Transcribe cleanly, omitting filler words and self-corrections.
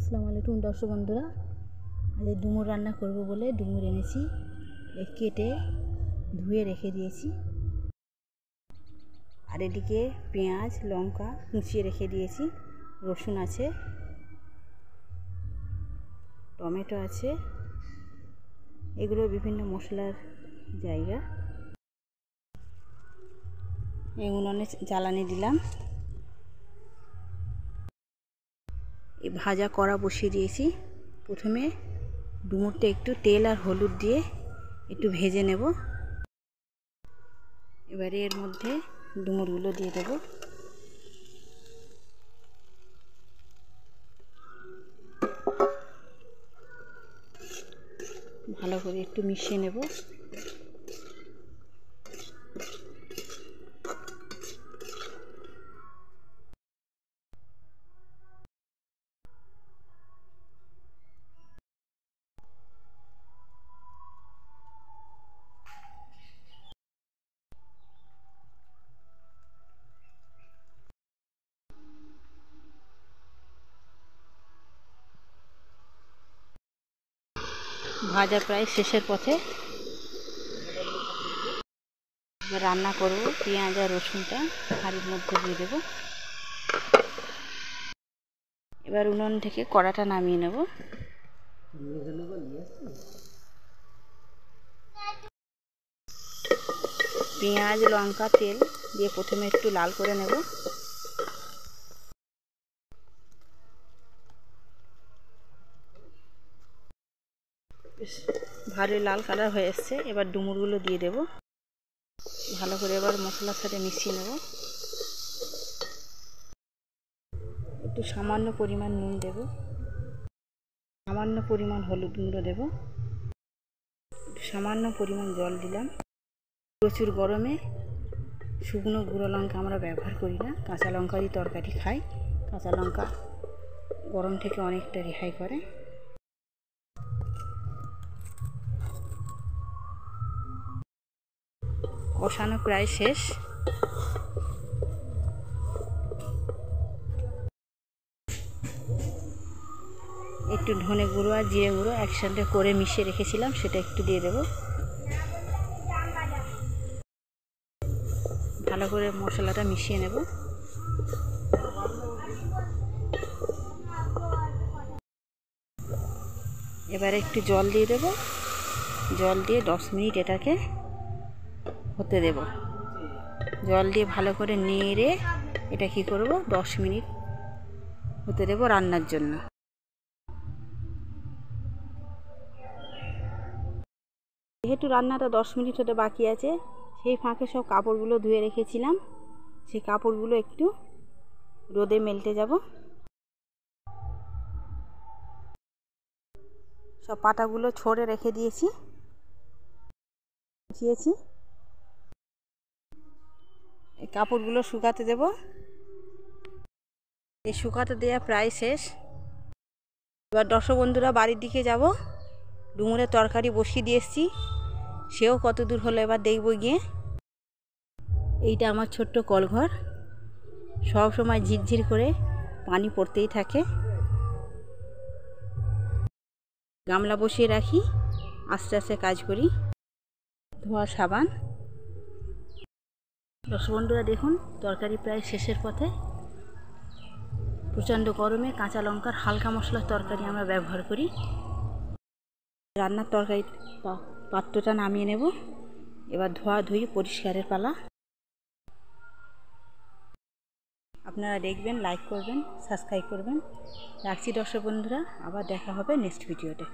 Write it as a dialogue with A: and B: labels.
A: আসসালামু আলাইকুম দর্শক বন্ধুরা, আজ ডুমুর রান্না করব বলে ডুমুর এনেছি, কেটে ধুয়ে রেখে দিয়েছি। আর এদিকে পেঁয়াজ লঙ্কা কুচিয়ে রেখে দিয়েছি, রসুন আছে, টমেটো আছে, এগুলো বিভিন্ন মশলার জায়গা। এই উনুনে জ্বালানি দিলাম, এই ভাজা কড়া বসিয়ে দিয়েছি। প্রথমে ডুমুরটা একটু তেল আর হলুদ দিয়ে একটু ভেজে নেব। এবারে এর মধ্যে ডুমুরগুলো দিয়ে দেব। ভালো করে একটু মিশিয়ে নেব। ভাজা প্রায় শেষের পথে। এবার রান্না করব, পেঁয়াজ আর রসুনটা হাঁড়ির মধ্যে দিয়ে দেব। এবার উনুন থেকে কড়াটা নামিয়ে নেব। পেঁয়াজ লঙ্কা তেল দিয়ে প্রথমে একটু লাল করে নেব। বেশ ভালোই লাল কালার হয়ে এসছে। এবার ডুমুরগুলো দিয়ে দেব। ভালো করে এবার মশলার সাথে মিশিয়ে নেব। একটু সামান্য পরিমাণ নুন দেব, সামান্য পরিমাণ হলুদ গুঁড়ো দেব, সামান্য পরিমাণ জল দিলাম। প্রচুর গরমে শুকনো গুঁড়ো লঙ্কা আমরা ব্যবহার করি না, কাঁচা লঙ্কারই তরকারি খাই। কাঁচা লঙ্কা গরম থেকে অনেকটা রেহাই করে। কষানো প্রায় শেষ। একটু ধনে গুঁড়ো আর জিরে গুঁড়ো একসাথে করে মিশিয়ে রেখেছিলাম, সেটা একটু দিয়ে দেব। ভালো করে মশলাটা মিশিয়ে নেব। এবারে একটু জল দিয়ে দেব। জল দিয়ে 10 মিনিট এটাকে হতে দেব। জল দিয়ে ভালো করে নেড়ে এটা কি করব, 10 মিনিট হতে দেব রান্নার জন্য। যেহেতু রান্নাটা 10 মিনিট হতে বাকি আছে, সেই ফাঁকে সব কাপড়গুলো ধুয়ে রেখেছিলাম, সেই কাপড়গুলো একটু রোদে মেলতে যাব। সব পাতাগুলো ছড়ে রেখে দিয়েছি। এই কাপড়গুলো শুকাতে দেব। এই শুকাতে দেওয়া প্রায় শেষ। এবার দর্শক বন্ধুরা, বাড়ির দিকে যাব। ডুমুরের তরকারি বসিয়ে দিয়ে এসেছি, সেও কত দূর হলো এবার দেখব গিয়ে। এইটা আমার ছোট্ট কলঘর, সব সময় ঝিরঝির করে পানি পড়তেই থাকে। গামলা বসিয়ে রাখি, আস্তে আস্তে কাজ করি। ধোয়া সাবান। দর্শক বন্ধুরা দেখুন, তরকারি প্রায় শেষের পথে। প্রচণ্ড গরমে কাঁচা লঙ্কার হালকা মশলার তরকারি আমরা ব্যবহার করি। রান্নার তরকারি পাত্রটা নামিয়ে নেব। এবার ধোয়া ধুয়ে পরিষ্কারের পালা। আপনারা দেখবেন, লাইক করবেন, সাবস্ক্রাইব করবেন। রাখছি দর্শক বন্ধুরা, আবার দেখা হবে নেক্সট ভিডিওতে।